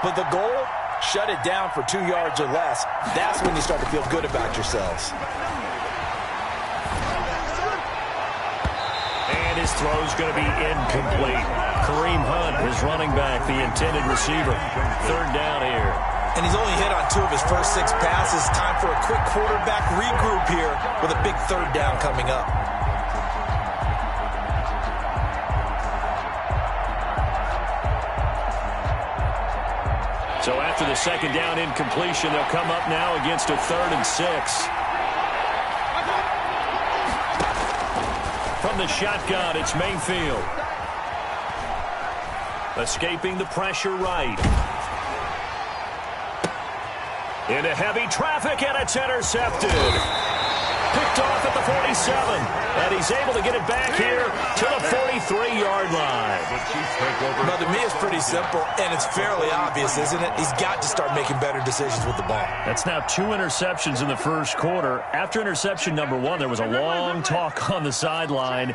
But the goal, shut it down for 2 yards or less. That's when you start to feel good about yourselves. And his throw's going to be incomplete. Kareem Hunt is running back, the intended receiver. Third down here. And he's only hit on 2 of his first 6 passes. Time for a quick quarterback regroup here with a big third down coming up. So after the second down incompletion, they'll come up now against a 3rd and 6. From the shotgun, it's Mayfield. Escaping the pressure right. Into heavy traffic, and it's intercepted. Picked off at the 47. And he's able to get it back here to the 43-yard line. Well, to me, it's pretty simple, and it's fairly obvious, isn't it? He's got to start making better decisions with the ball. That's now 2 interceptions in the first quarter. After interception number 1, there was a long talk on the sideline.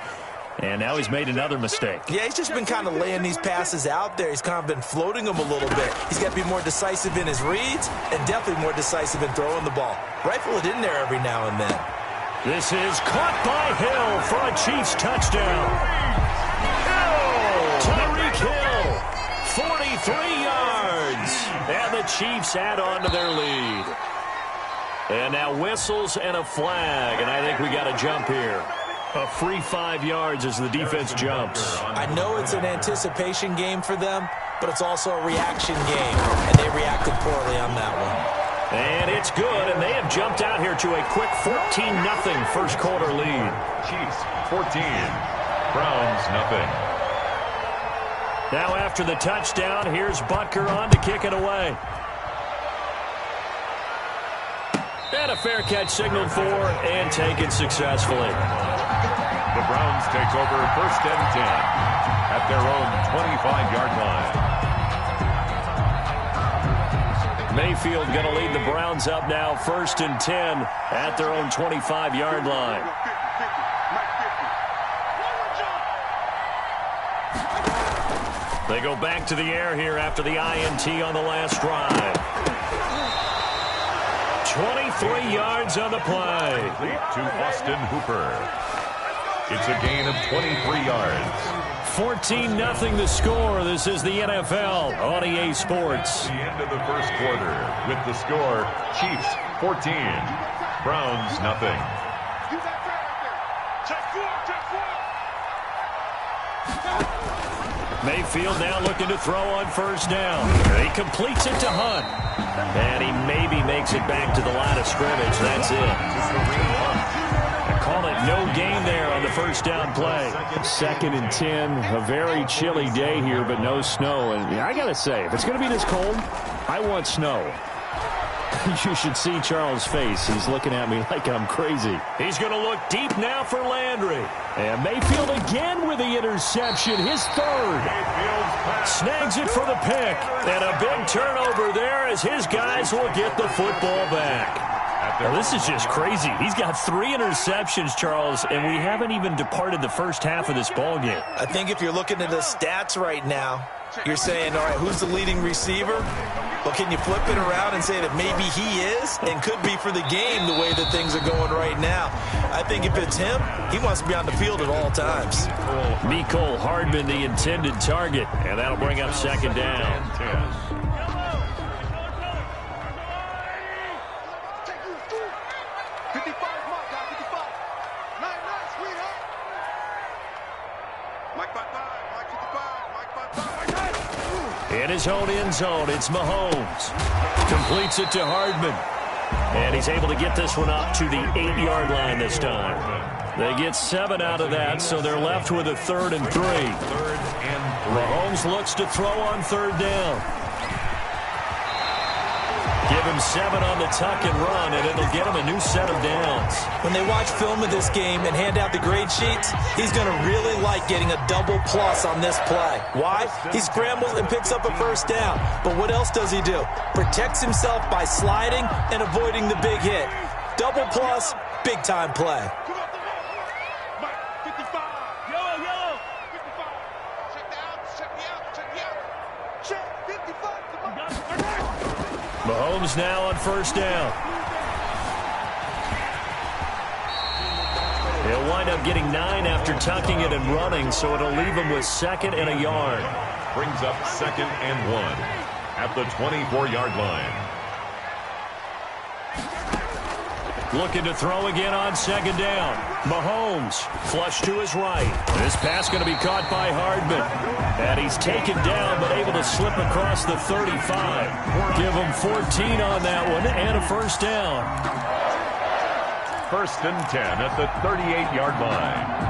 And now he's made another mistake. Yeah, he's just been kind of laying these passes out there. He's kind of been floating them a little bit. He's got to be more decisive in his reads and definitely more decisive in throwing the ball. Rifle it in there every now and then. This is caught by Hill for a Chiefs touchdown. Tyreek Hill, 43 yards. And the Chiefs add on to their lead. And now whistles and a flag. And I think we got a jump here. A free 5 yards as the defense jumps. I know it's an anticipation game for them, but it's also a reaction game, and they reacted poorly on that one. And it's good, and they have jumped out here to a quick 14-0 first quarter lead. Chiefs 14, Browns nothing. Now after the touchdown, here's Butker on to kick it away. And a fair catch signaled for and taken successfully. The Browns take over 1st and 10 at their own 25-yard line. Mayfield going to lead the Browns up now 1st and 10 at their own 25-yard line. They go back to the air here after the INT on the last drive. 23 yards on the play. To Austin Hooper. It's a gain of 23 yards. 14-0 the score. This is the NFL on EA Sports. The end of the first quarter with the score, Chiefs 14, Browns nothing. Mayfield now looking to throw on 1st down. He completes it to Hunt. And he maybe makes it back to the line of scrimmage. That's it. Call it no gain there on the 1st down play. 2nd and 10. A very chilly day here, but no snow. And I got to say, if it's going to be this cold, I want snow. You should see Charles' face. He's looking at me like I'm crazy. He's going to look deep now for Landry. And Mayfield again with the interception. His 3rd. Snags it for the pick. And a big turnover there as his guys will get the football back. Well, this is just crazy. He's got 3 interceptions, Charles, and we haven't even departed the first half of this ballgame. I think if you're looking at the stats right now, you're saying, all right, who's the leading receiver? Well, can you flip it around and say that maybe he is and could be for the game the way that things are going right now? I think if it's him, he wants to be on the field at all times. Mecole Hardman, the intended target, and that'll bring up 2nd down. In his own end zone, it's Mahomes. Completes it to Hardman. And he's able to get this one up to the 8-yard line this time. They get 7 out of that, so they're left with a 3rd and 3. Mahomes looks to throw on 3rd down. Give him 7 on the tuck and run, and it'll get him a new set of downs. When they watch film of this game and hand out the grade sheets, he's going to really like getting a double plus on this play. Why? He scrambles and picks up a 1st down. But what else does he do? Protects himself by sliding and avoiding the big hit. Double plus, big-time play. Check me out. Check 55. Check 55. Mahomes now on first down. He'll wind up getting 9 after tucking it and running, so it'll leave him with 2nd and a yard. Brings up 2nd and 1 at the 24-yard line. Looking to throw again on 2nd down. Mahomes, flush to his right. This pass going to be caught by Hardman. And he's taken down, but able to slip across the 35. Give him 14 on that one, and a first down. 1st and 10 at the 38-yard line.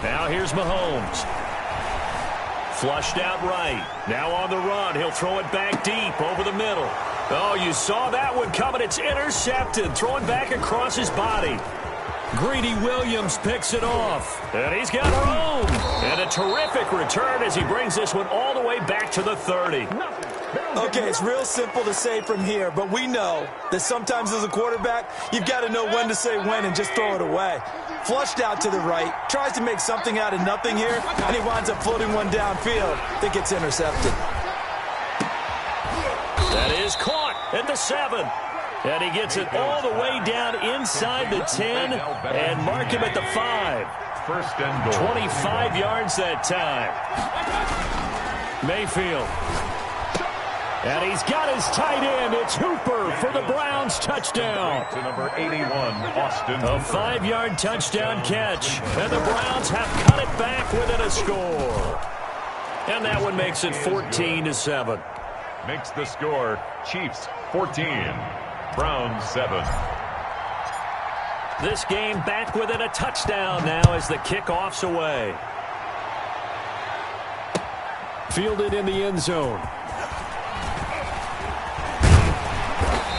Now here's Mahomes. Flushed out right. Now on the run. He'll throw it back deep over the middle. Oh, you saw that one coming. It's intercepted. Throwing back across his body. Greedy Williams picks it off. And he's got room. And a terrific return as he brings this one all the way back to the 30. Okay, it's real simple to say from here, but we know that sometimes as a quarterback, you've got to know when to say when and just throw it away. Flushed out to the right, tries to make something out of nothing here, and he winds up floating one downfield that gets intercepted. That is caught at the 7. And he gets it all the way down inside the 10 and mark him at the 5. 1st and goal. 25 yards that time. Mayfield. And he's got his tight end. It's Hooper for the Browns touchdown. To number 81, Austin. A 5-yard touchdown catch. And the Browns have cut it back within a score. And that one makes it 14-7. Makes the score Chiefs 14, Browns 7. This game back within a touchdown now as the kickoff's away. Fielded in the end zone.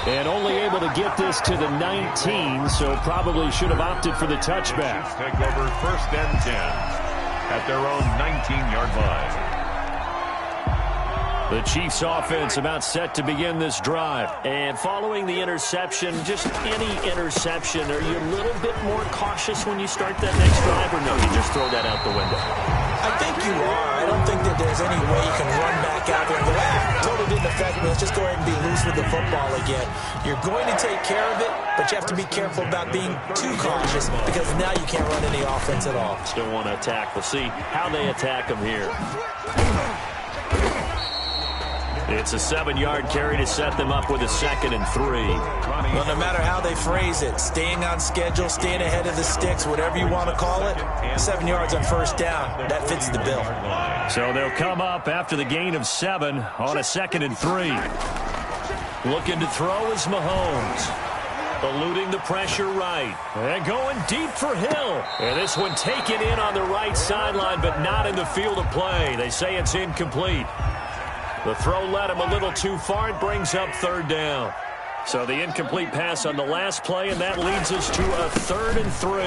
And only able to get this to the 19, so probably should have opted for the touchback. Chiefs take over 1st and 10 at their own 19-yard line. The Chiefs offense about set to begin this drive. And following the interception, just any interception, are you a little bit more cautious when you start that next drive, or no, you just throw that out the window? I think you are. I don't think that there's any way you can run back out there and go, totally didn't affect me. Let's just go ahead and be loose with the football again. You're going to take care of it, but you have to be careful about being too cautious because now you can't run any offense at all. Still want to attack. We'll see how they attack them here. It's a 7-yard carry to set them up with a 2nd and 3. Well, no matter how they phrase it, staying on schedule, staying ahead of the sticks, whatever you want to call it, 7 yards on first down, that fits the bill. So they'll come up after the gain of 7 on a 2nd and 3. Looking to throw is Mahomes. Eluding the pressure right. And going deep for Hill. And this one taken in on the right sideline, but not in the field of play. They say it's incomplete. The throw led him a little too far. It brings up 3rd down. So the incomplete pass on the last play, and that leads us to a 3rd and 3.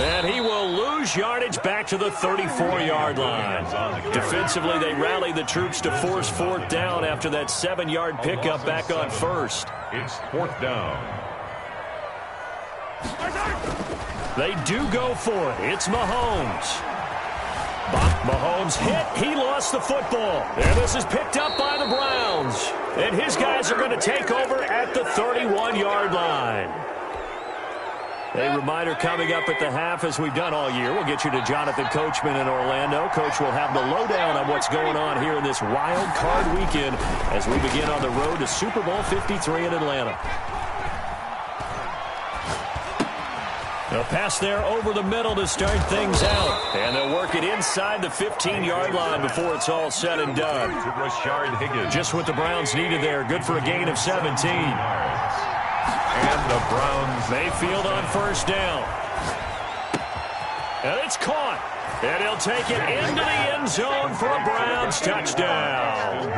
And he will lose yardage back to the 34-yard line. Defensively, they rally the troops to force 4th down after that 7-yard pickup back on 1st. It's 4th down. They do go for it. It's Mahomes. Mahomes hit. He lost the football. And this is picked up by the Browns. And his guys are going to take over at the 31-yard line. A reminder coming up at the half, as we've done all year. We'll get you to Jonathan Coachman in Orlando. Coach will have the lowdown on what's going on here in this wild card weekend as we begin on the road to Super Bowl 53 in Atlanta. They'll pass there over the middle to start things out. And they'll work it inside the 15-yard line before it's all said and done. To Rashard Higgins. Just what the Browns needed there. Good for a gain of 17. And the Browns. Mayfield on first down. And it's caught. And he'll take it into the end zone for a Browns touchdown.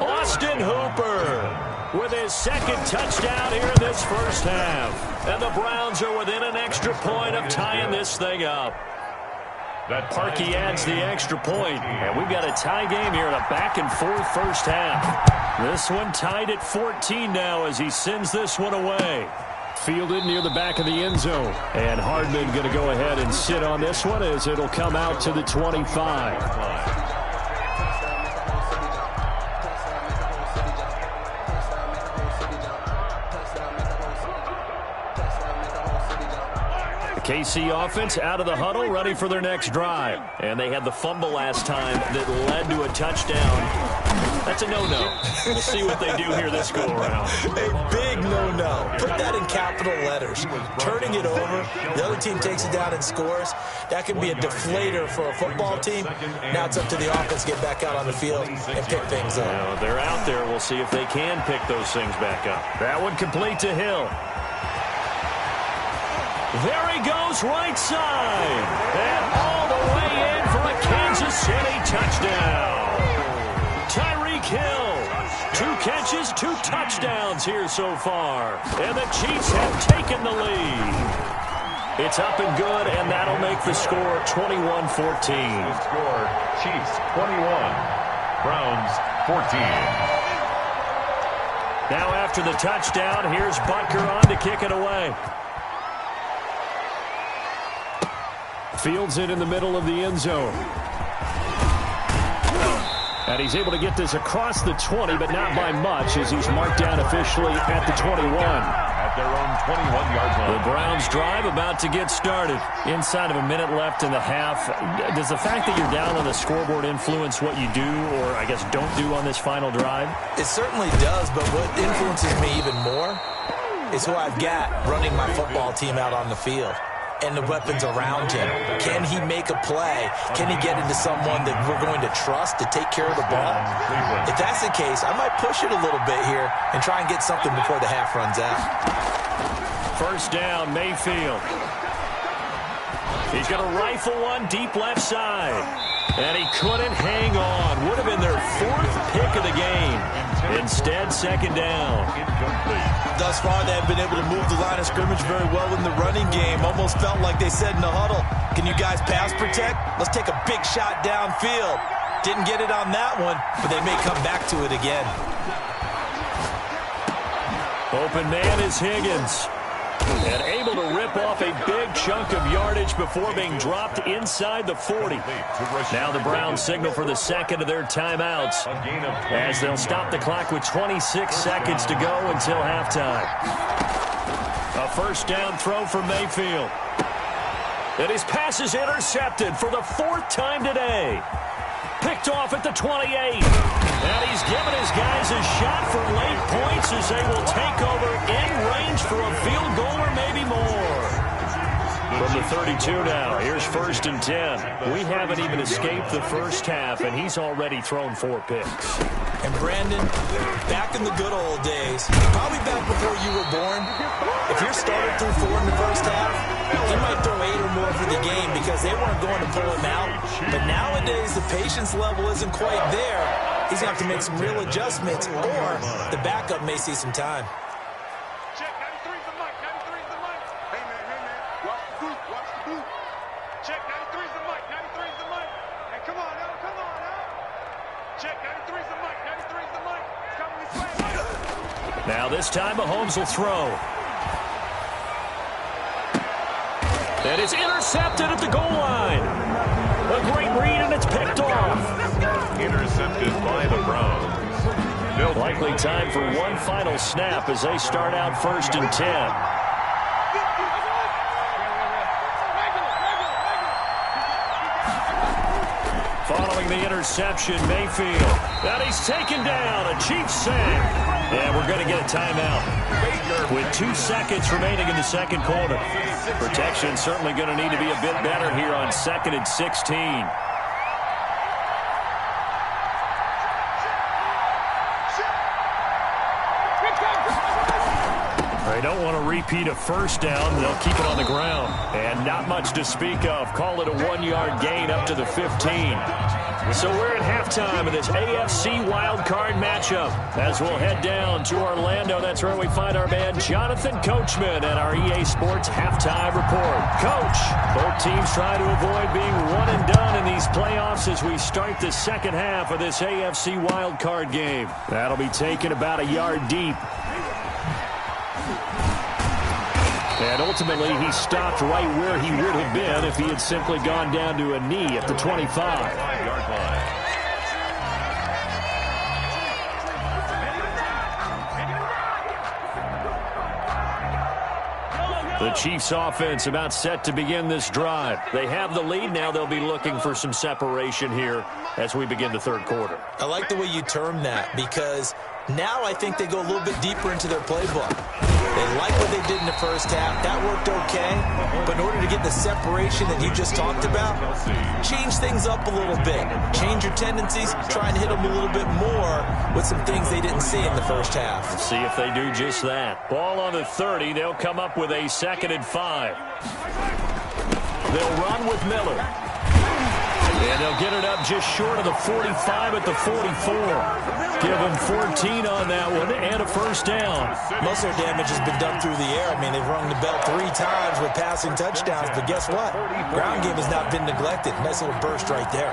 Austin Hooper. with his second touchdown here in this first half. And the Browns are within an extra point of tying this thing up. Parkey adds the extra point, and we've got a tie game here in a back-and-forth first half. This one tied at 14 now as he sends this one away. Fielded near the back of the end zone. And Hardman going to go ahead and sit on this one as it'll come out to the 25. KC offense out of the huddle, ready for their next drive. And they had the fumble last time that led to a touchdown. That's a no-no. We'll see what they do here this go-around. A big no-no. Put that in capital letters. Turning it over, the other team takes it down and scores. That can be a deflator for a football team. Now it's up to the offense to get back out on the field and pick things up. Well, they're out there. We'll see if they can pick those things back up. That one complete to Hill. There he goes, right side. And all the way in for a Kansas City touchdown. Tyreek Hill. 2 catches, 2 touchdowns here so far. And the Chiefs have taken the lead. It's up and good, and that'll make the score 21-14. Score, Chiefs 21, Browns 14. Now after the touchdown, here's Butker on to kick it away. Fields it in the middle of the end zone. And he's able to get this across the 20, but not by much, as he's marked down officially at the 21. At their own 21-yard line. The Browns drive about to get started. Inside of a minute left in the half. Does the fact that you're down on the scoreboard influence what you do, or I guess don't do on this final drive? It certainly does, but what influences me even more is who I've got running my football team out on the field. And the weapons around him. Can he make a play? Can he get into someone that we're going to trust to take care of the ball? If that's the case, I might push it a little bit here and try and get something before the half runs out. First down, Mayfield. He's going to rifle one deep left side. And he couldn't hang on. Would have been their 4th pick of the game. Instead, second down. Thus far, they have been able to move the line of scrimmage very well in the running game. Almost felt like they said in the huddle, can you guys pass protect? Let's take a big shot downfield. Didn't get it on that one, but they may come back to it again. Open man is Higgins. And able to rip off a big chunk of yardage before being dropped inside the 40. Now the Browns signal for the second of their timeouts as they'll stop the clock with 26 seconds to go until halftime. A first down throw for Mayfield. And his pass is intercepted for the 4th time today. Picked off at the 28. And he's given his guys a shot for late points as they will take over in range for a field goal or maybe more. From the 32 now, here's 1st and 10. We haven't even escaped the first half, and he's already thrown 4 picks. And Brandon, back in the good old days, probably back before you were born, if your starter threw 4 in the first half, he might throw 8 or more for the game because they weren't going to pull him out. But nowadays, the patience level isn't quite there. He's going to have to make some real adjustments, or the backup may see some time. Check, 93's the mic, 93's the mic. Hey, man, watch the boot, watch the boot. Check, 93's the mic, 93's the mic. Hey, come on now. Check, 93's the mic, 93's the mic. It's coming this way. Now this time Mahomes will throw. And it's intercepted at the goal line. A great read, and it's picked off. Intercepted by the Browns. Likely time for one final snap as they start out 1st and 10. Following the interception, Mayfield. And he's taken down. A Chiefs sack. And we're going to get a timeout with 2 seconds remaining in the second quarter. Protection certainly going to need to be a bit better here on 2nd and 16. They don't want to repeat a first down. They'll keep it on the ground. And not much to speak of. Call it a 1-yard gain up to the 15. So we're at halftime of this AFC wildcard matchup. As we'll head down to Orlando, that's where we find our man Jonathan Coachman at our EA Sports halftime report. Coach, both teams try to avoid being one and done in these playoffs as we start the second half of this AFC wildcard game. That'll be taken about a yard deep. And ultimately, he stopped right where he would have been if he had simply gone down to a knee at the 25. The Chiefs offense about set to begin this drive. They have the lead. Now they'll be looking for some separation here as we begin the third quarter. I like the way you termed that because now I think they go a little bit deeper into their playbook. They like what they did in the first half. That worked okay. But in order to get the separation that you just talked about, change things up a little bit. Change your tendencies. Try and hit them a little bit more with some things they didn't see in the first half. Let's see if they do just that. Ball on the 30. They'll come up with a 2nd and 5. They'll run with Miller. And they'll get it up just short of the 45 at the 44. Give them 14 on that one and a first down. Most of their damage has been done through the air. I mean, they've rung the bell 3 times with passing touchdowns, but guess what? Ground game has not been neglected. Nice little burst right there.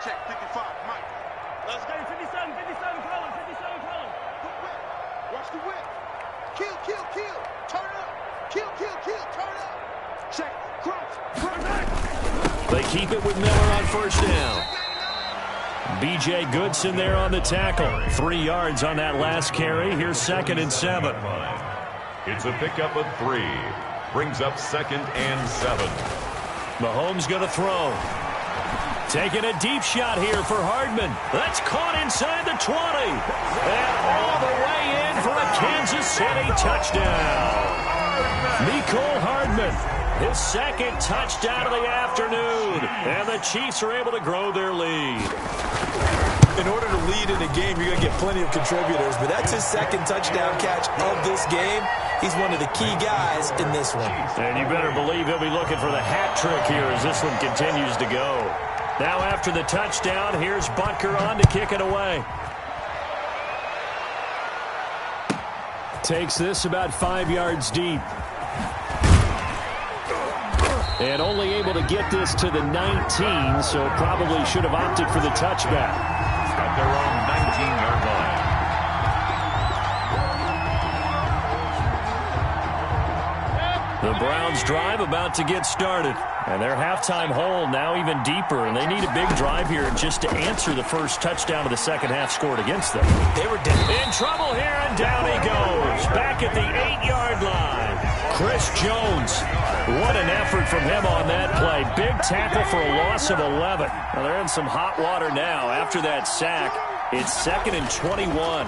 Check 55, Mike. Let's go 57, Colin. Watch the whip. Kill. Turn up. Kill. Turn up. Check. Crouch. They keep it with Miller on first down. B.J. Goodson there on the tackle. 3 yards on that last carry. Here's 2nd and 7. It's a pickup of 3. Brings up 2nd and 7. Mahomes going to throw. Taking a deep shot here for Hardman. That's caught inside the 20. And all the way in for a Kansas City touchdown. Mecole Hardman, his 2nd touchdown of the afternoon. And the Chiefs are able to grow their lead. In order to lead in a game, you're going to get plenty of contributors, but that's his 2nd touchdown catch of this game. He's one of the key guys in this one. And you better believe he'll be looking for the hat trick here as this one continues to go. Now after the touchdown, here's Butker on to kick it away. Takes this about 5 yards deep. And only able to get this to the 19, so probably should have opted for the touchback. At their own 19-yard line. The Browns drive about to get started. And their halftime hole now even deeper, and they need a big drive here just to answer the first touchdown of the second half scored against them. They were in trouble here, and down he goes. Back at the 8-yard line. Chris Jones. What an effort from him on that play. Big tackle for a loss of 11. Well, they're in some hot water now. After that sack, it's 2nd and 21.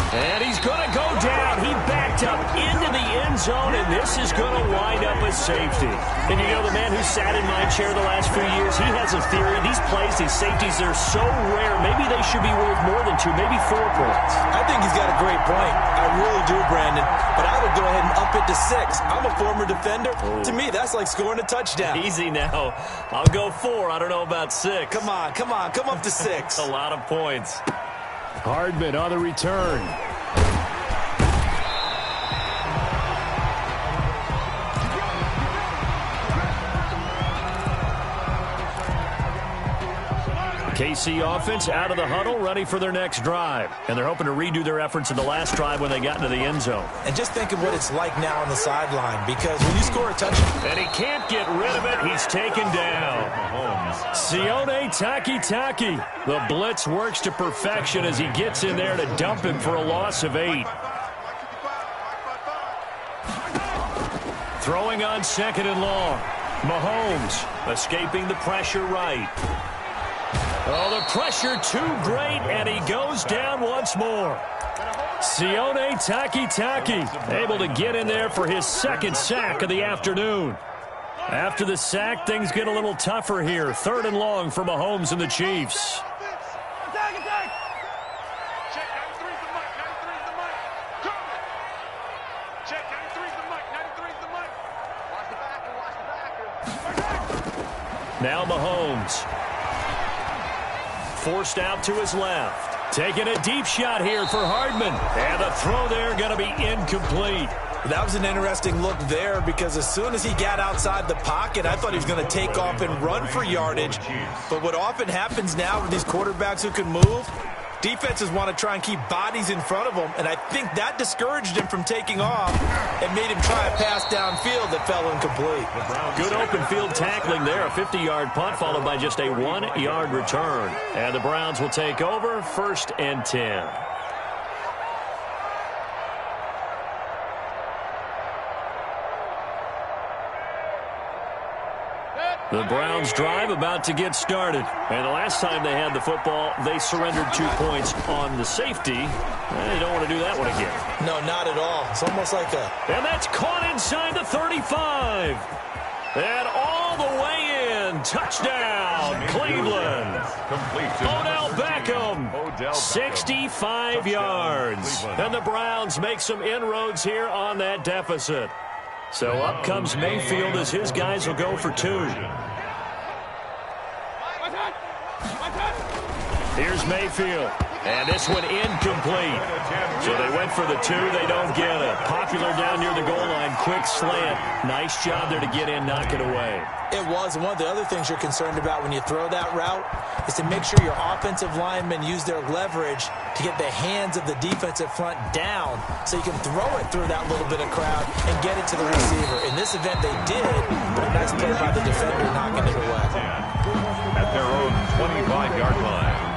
And he's going to go down. He backed up into the end zone, and this is going to wind up a safety. And you know, the man who sat in my chair the last few years, he has a theory. These plays, these safeties, they're so rare. Maybe they should be worth more than 2, maybe 4 points. I think he's got a great point. I really do, Brandon. But I would go ahead and up it to 6. I'm a former defender. Oh. To me, that's like scoring a touchdown. Easy now. I'll go 4. I don't know about 6. Come on. Come up to 6. A lot of points. Hardman on the return. KC offense out of the huddle, ready for their next drive. And they're hoping to redo their efforts in the last drive when they got into the end zone. And just think of what it's like now on the sideline, because when you score a touchdown... And he can't get rid of it. He's taken down. Sione Takitaki. The blitz works to perfection as he gets in there to dump him for a loss of 8. Throwing on 2nd and long. Mahomes escaping the pressure right. Oh, the pressure too great, and he goes down once more. Sione Takitaki able to get in there for his 2nd sack of the afternoon. After the sack, things get a little tougher here. 3rd and long for Mahomes and the Chiefs. Now Mahomes. Forced out to his left. Taking a deep shot here for Hardman. And the throw there going to be incomplete. That was an interesting look there because as soon as he got outside the pocket, I thought he was going to take off and run for yardage. But what often happens now with these quarterbacks who can move, defenses want to try and keep bodies in front of them, and I think that discouraged him from taking off and made him try a pass downfield that fell incomplete. Good open field tackling there. A 50-yard punt followed by just a 1-yard return. And the Browns will take over 1st and 10. The Browns drive about to get started. And the last time they had the football, they surrendered 2 points on the safety. They don't want to do that one again. No, not at all. It's almost like a... And that's caught inside the 35. And all the way in. Touchdown, Cleveland. Odell Beckham, 65 yards. And the Browns make some inroads here on that deficit. So up comes Mayfield as his guys will go for 2. Here's Mayfield. And this one incomplete. So they went for the 2. They don't get it. Popular down near the goal line. Quick slant. Nice job there to get in, knock it away. It was. And one of the other things you're concerned about when you throw that route is to make sure your offensive linemen use their leverage to get the hands of the defensive front down so you can throw it through that little bit of crowd and get it to the receiver. In this event, they did, but a nice play by the defender knocking it away. At their own 25-yard line.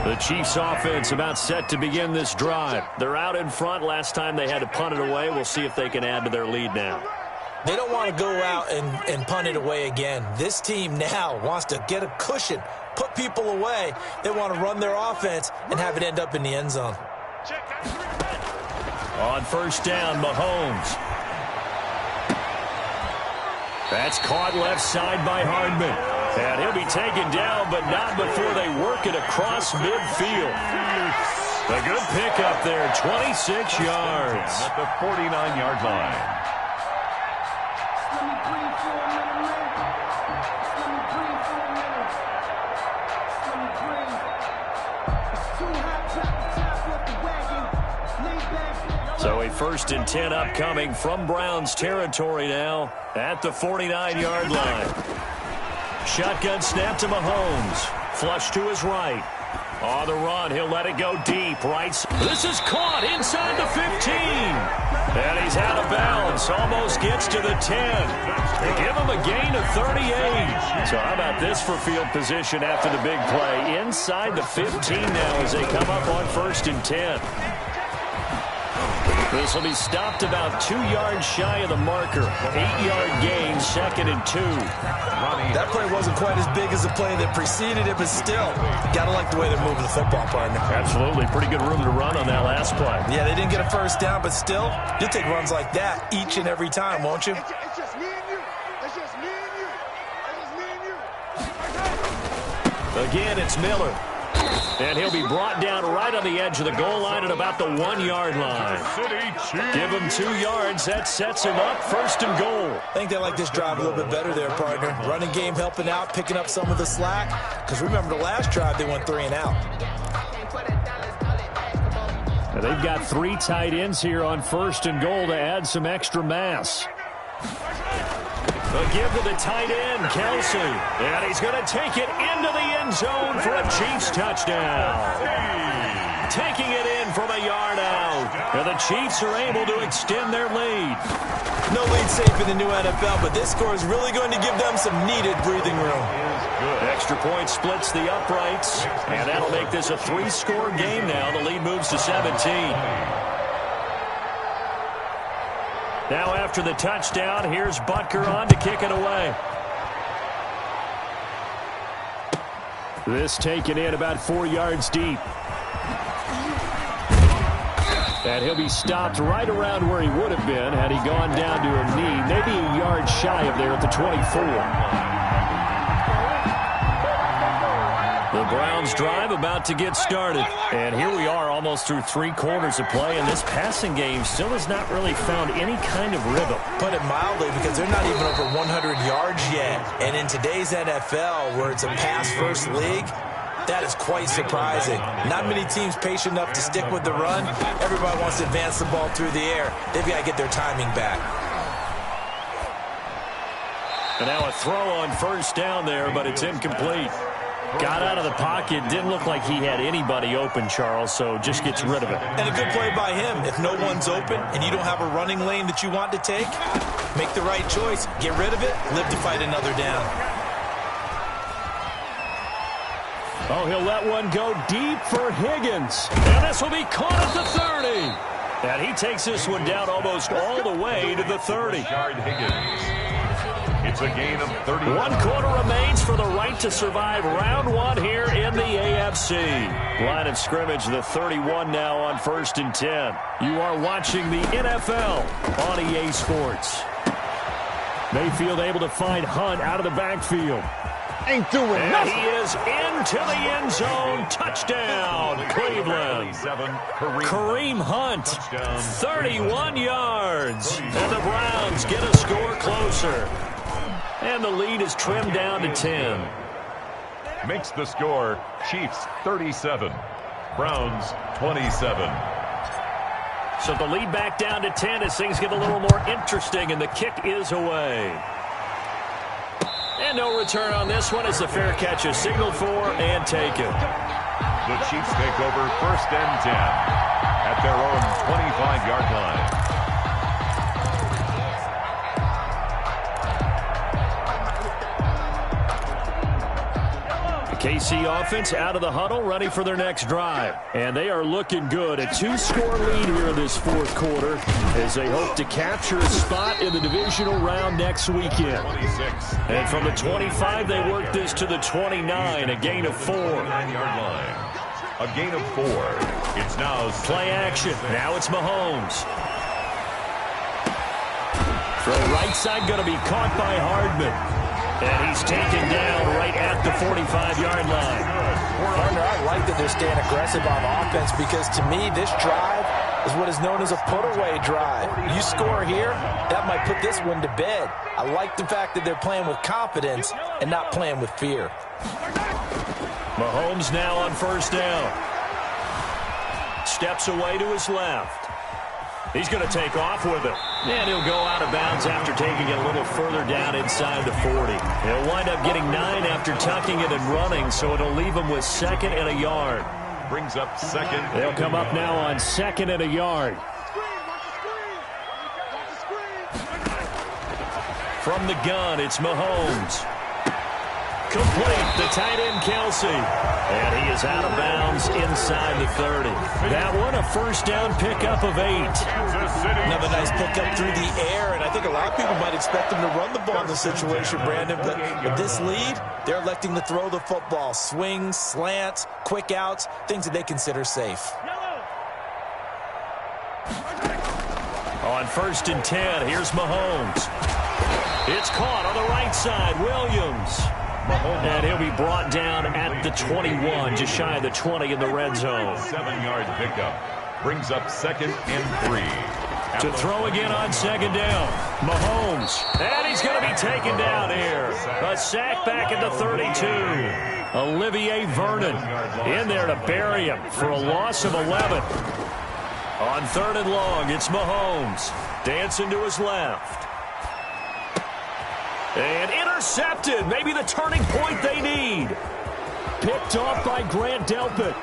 The Chiefs offense about set to begin this drive. They're out in front. Last time they had to punt it away. We'll see if they can add to their lead now. They don't want to go out and punt it away again. This team now wants to get a cushion, put people away. They want to run their offense and have it end up in the end zone. On 1st down, Mahomes. That's caught left side by Hardman. And he'll be taken down, but not before they work it across midfield. A good pickup there, 26 yards. At the 49-yard line. So a 1st and 10 upcoming from Browns territory now at the 49-yard line. Shotgun snap to Mahomes. Flush to his right. On the run, he'll let it go deep. Right. This is caught inside the 15. And he's out of bounds. Almost gets to the 10. They give him a gain of 38. So how about this for field position after the big play? Inside the 15 now as they come up on 1st and 10. This will be stopped about 2 yards shy of the marker. 8-yard gain, 2nd and 2. That play wasn't quite as big as the play that preceded it, but still, got to like the way they're moving the football, partner. Absolutely. Pretty good room to run on that last play. Yeah, they didn't get a 1st down, but still, you'll take runs like that each and every time, won't you? It's just me and you. It's just me and you. It's just me and you. Again, it's Miller. And he'll be brought down right on the edge of the goal line at about the 1-yard line. Give him 2 yards. That sets him up 1st and goal. I think they like this drive a little bit better there, partner. Running game helping out, picking up some of the slack. Because remember, the last drive, they went 3 and out. Now they've got 3 tight ends here on 1st and goal to add some extra mass. A give to the tight end, Kelsey. And he's going to take it into the end zone for a Chiefs touchdown. Taking it in from a yard out. And the Chiefs are able to extend their lead. No lead safe in the new NFL, but this score is really going to give them some needed breathing room. Extra point splits the uprights. And that'll make this a 3-score game now. The lead moves to 17. Now after the touchdown, here's Butker on to kick it away. This taken in about 4 yards deep. And he'll be stopped right around where he would have been had he gone down to a knee, maybe a yard shy of there at the 24. The Browns drive about to get started. And here we are almost through 3 quarters of play, and this passing game still has not really found any kind of rhythm. Put it mildly, because they're not even over 100 yards yet. And in today's NFL, where it's a pass-first league, that is quite surprising. Not many teams patient enough to stick with the run. Everybody wants to advance the ball through the air. They've got to get their timing back. And now a throw on first down there, but it's incomplete. Got out of the pocket. Didn't look like he had anybody open, Charles, so just gets rid of it. And a good play by him. If no one's open and you don't have a running lane that you want to take, make the right choice. Get rid of it. Live to fight another down. Oh, he'll let one go deep for Higgins. And this will be caught at the 30. And he takes this one down almost all the way to the 30. Higgins. It's a gain of 30. 1 quarter remains for the right to survive round 1 here in the AFC. Line of scrimmage, the 31 now on 1st and 10. You are watching the NFL on EA Sports. Mayfield able to find Hunt out of the backfield. Ain't doing and nothing. He is into the end zone. Touchdown, Cleveland. Kareem Hunt, 31 yards. And the Browns get a score closer. And the lead is trimmed down to 10. Makes the score Chiefs 37, Browns 27. So the lead back down to 10 as things get a little more interesting, and the kick is away. And no return on this one as the fair catch is signaled for and taken. The Chiefs take over 1st and 10 at their own 25-yard line. KC offense out of the huddle, ready for their next drive. And they are looking good. A 2-score lead here in this 4th quarter as they hope to capture a spot in the divisional round next weekend. 26. And from the 25, they work this to the 29, a gain of 4. 9-yard line. A gain of 4. It's now play action. Now it's Mahomes. Throw right side going to be caught by Hardman. And he's taken down right at the 45-yard line. Partner, I like that they're staying aggressive on offense because, to me, this drive is what is known as a put-away drive. You score here, that might put this one to bed. I like the fact that they're playing with confidence and not playing with fear. Mahomes now on 1st down. Steps away to his left. He's going to take off with it. And he'll go out of bounds after taking it a little further down inside the 40. He'll wind up getting 9 after tucking it and running, so it'll leave him with 2nd and a yard. Brings up 2nd. They'll come up now on 2nd and a yard. From the gun, it's Mahomes. Complete, the tight end Kelsey. And he is out of bounds inside the 30. That one, a 1st down pickup of 8. Another nice pickup through the air, and I think a lot of people might expect him to run the ball in this situation, Brandon, but with this lead, they're electing to throw the football. Swings, slants, quick outs, things that they consider safe. On 1st and 10, here's Mahomes. It's caught on the right side, Williams. And he'll be brought down at the 21, just shy of the 20 in the red zone. 7-yard pickup. Brings up 2nd and 3. To throw again on 2nd down. Mahomes. And he's going to be taken down here. A sack back at the 32. Olivier Vernon in there to bury him for a loss of 11. On 3rd and long, it's Mahomes. Dancing to his left. And intercepted. Maybe the turning point they need. Picked off by Grant Delpit.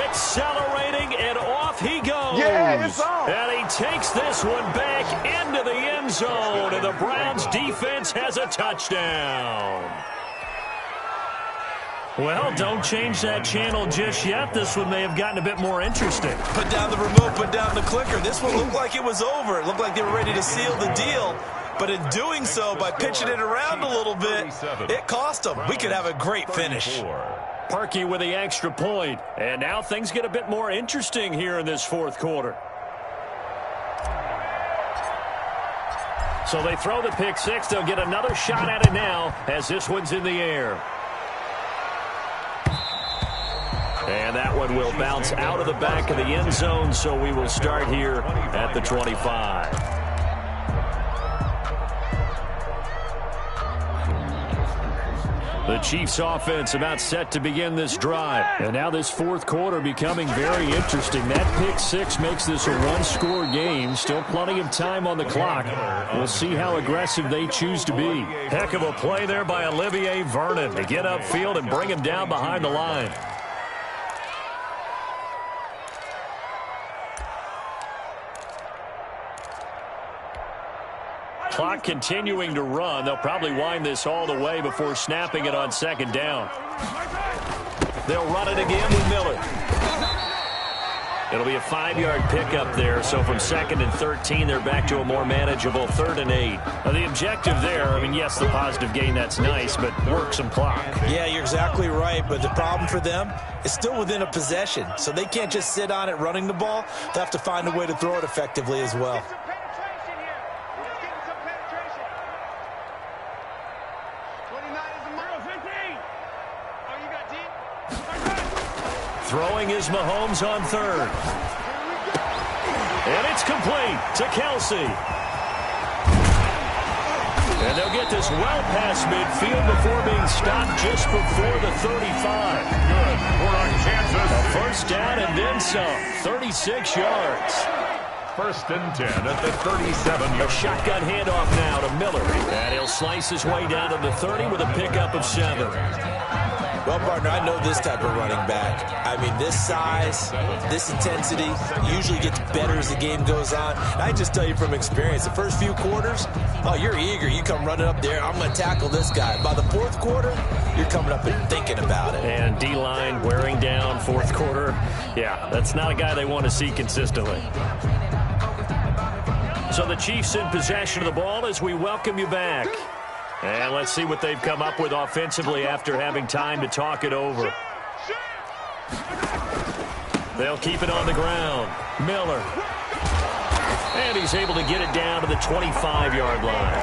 Accelerating, and off he goes. Yeah, it's on. And he takes this one back into the end zone, and the Browns defense has a touchdown. Well, don't change that channel just yet. This one may have gotten a bit more interesting. Put down the remote, put down the clicker. This one looked like it was over. It looked like they were ready to seal the deal. But in doing so, by pitching it around a little bit, it cost them. We could have a great finish. Parkey with the extra point. And now things get a bit more interesting here in this 4th quarter. So they throw the pick 6. They'll get another shot at it now as this one's in the air. And that one will bounce out of the back of the end zone, so we will start here at the 25. The Chiefs offense about set to begin this drive. And now this fourth quarter becoming very interesting. That pick six makes this a one-score game. Still plenty of time on the clock. We'll see how aggressive they choose to be. Heck of a play there by Olivier Vernon to get upfield and bring him down behind the line. Clock continuing to run. They'll probably wind this all the way before snapping it on second down. They'll run it again with Miller. It'll be a 5-yard pickup there, so from 2nd and 13, they're back to a more manageable 3rd and 8. Now, the objective there, I mean, yes, the positive gain, that's nice, but work some clock. Yeah, you're exactly right, but the problem for them is still within a possession, so they can't just sit on it running the ball. They have to find a way to throw it effectively as well. Throwing is Mahomes on 3rd. And it's complete to Kelsey. And they'll get this well past midfield before being stopped just before the 35. Good for our chances. A first down and then some. 36 yards. 1st and 10 at the 37. A shotgun handoff now to Miller. And he'll slice his way down to the 30 with a pickup of 7. Well, partner, I know this type of running back. I mean, this size, this intensity usually gets better as the game goes on. And I just tell you from experience, the first few quarters, oh, you're eager. You come running up there, I'm going to tackle this guy. By the 4th quarter, you're coming up and thinking about it. And D-line wearing down 4th quarter. Yeah, that's not a guy they want to see consistently. So the Chiefs in possession of the ball as we welcome you back. And let's see what they've come up with offensively after having time to talk it over. They'll keep it on the ground. Miller. And he's able to get it down to the 25-yard line.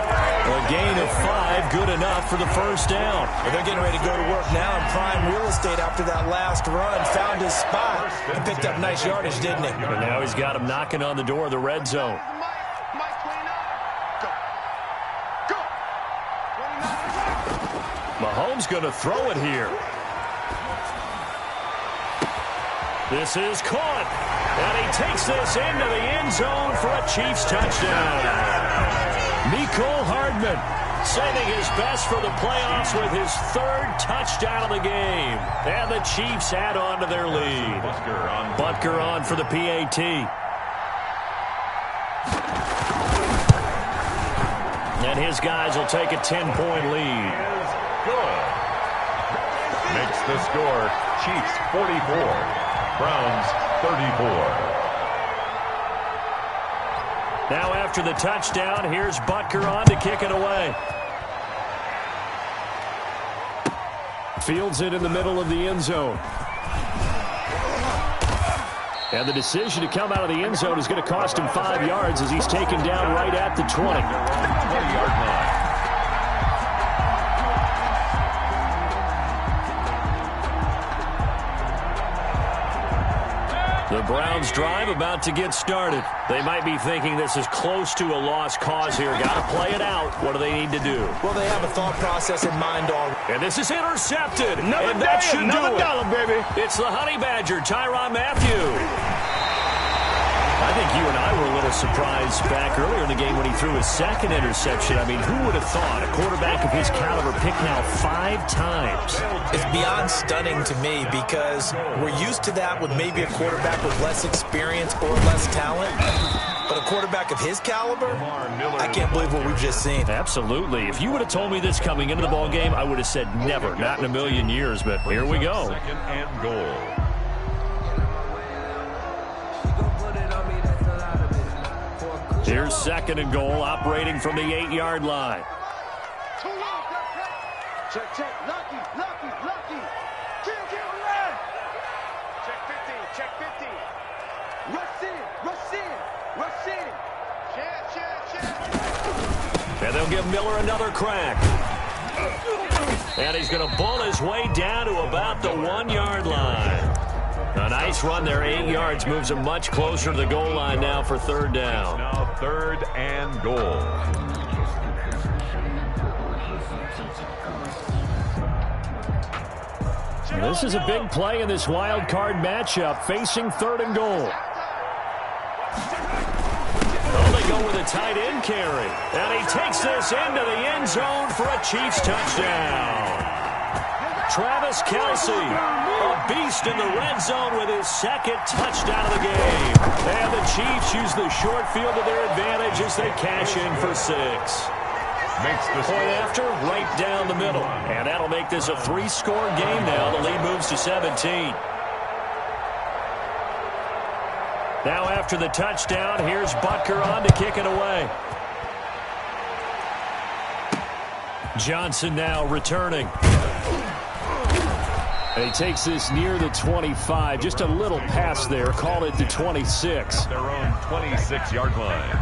A gain of 5, good enough for the first down. Well, they're getting ready to go to work now in prime real estate after that last run. Found his spot and picked up nice yardage, didn't he? And now he's got him knocking on the door of the red zone. Mahomes going to throw it here. This is caught. And he takes this into the end zone for a Chiefs touchdown. Mecole Hardman saving his best for the playoffs with his 3rd touchdown of the game. And the Chiefs add on to their lead. Butker on for the PAT. And his guys will take a 10-point lead. Good. Makes the score Chiefs 44, Browns 34. Now after the touchdown, here's Butker on to kick it away. Fields it in the middle of the end zone. And the decision to come out of the end zone is going to cost him 5 yards as he's taken down right at the 20. 20-yard line. The Browns drive about to get started. They might be thinking this is close to a lost cause here. Got to play it out. What do they need to do? Well, they have a thought process in mind already. And this is intercepted. Another and that day, should another do it. dollar, baby. It's the Honey Badger, Tyrann Mathieu. I think you and I were a little surprised back earlier in the game when he threw his 2nd interception. I mean, who would have thought a quarterback of his caliber picked now 5 times? It's beyond stunning to me because we're used to that with maybe a quarterback with less experience or less talent. But a quarterback of his caliber, I can't believe what we've just seen. Absolutely. If you would have told me this coming into the ball game, I would have said never, not in a million years. But here we go. 2nd and goal. Here's 2nd and goal, operating from the 8-yard line. Check, lucky. Kill, run. Check 15. Rush in. Check. And they'll give Miller another crack. And he's going to bull his way down to about the 1-yard line. A nice run there, 8 yards, moves them much closer to the goal line now for third down. Now 3rd and goal. This is a big play in this wild card matchup, facing 3rd and goal. Oh, they go with a tight end carry. And he takes this into the end zone for a Chiefs touchdown. Travis Kelce, a beast in the red zone with his 2nd touchdown of the game. And the Chiefs use the short field to their advantage as they cash in for 6. Makes the Point after, right down the middle. And that'll make this a 3-score game now. The lead moves to 17. Now after the touchdown, here's Butker on to kick it away. Johnson now returning. And he takes this near the 25. Just a little pass there. Call it the 26. their own 26-yard line.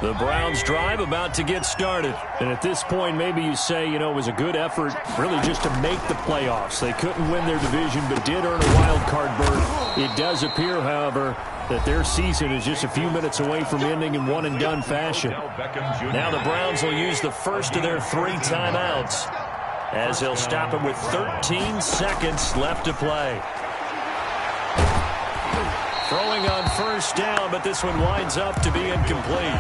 The Browns drive about to get started. And at this point, maybe you say, you know, it was a good effort really just to make the playoffs. They couldn't win their division but did earn a wild card berth. It does appear, however, that their season is just a few minutes away from ending in one-and-done fashion. Now the Browns will use the first of their 3 timeouts as they'll stop it with 13 seconds left to play. Throwing on first down, but this one winds up to be incomplete.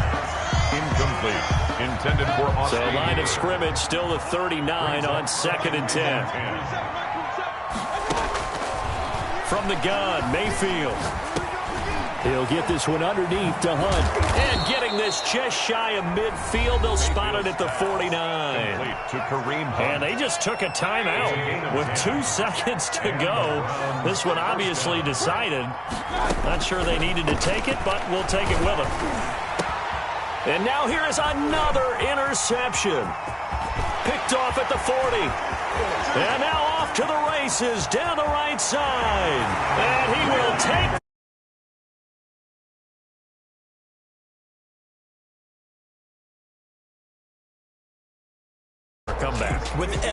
Incomplete. Intended for So Austin. line of scrimmage still the 39 on 2nd and 10. From the gun, Mayfield. He'll get this one underneath to Hunt. And getting this just shy of midfield, they'll spot it at the 49. To Kareem Hunt. And they just took a timeout with 2 seconds to go. This one obviously decided. Not sure they needed to take it, but we'll take it with them. And now here is another interception. Picked off at the 40. And now off to the races down the right side. And he will take comeback. With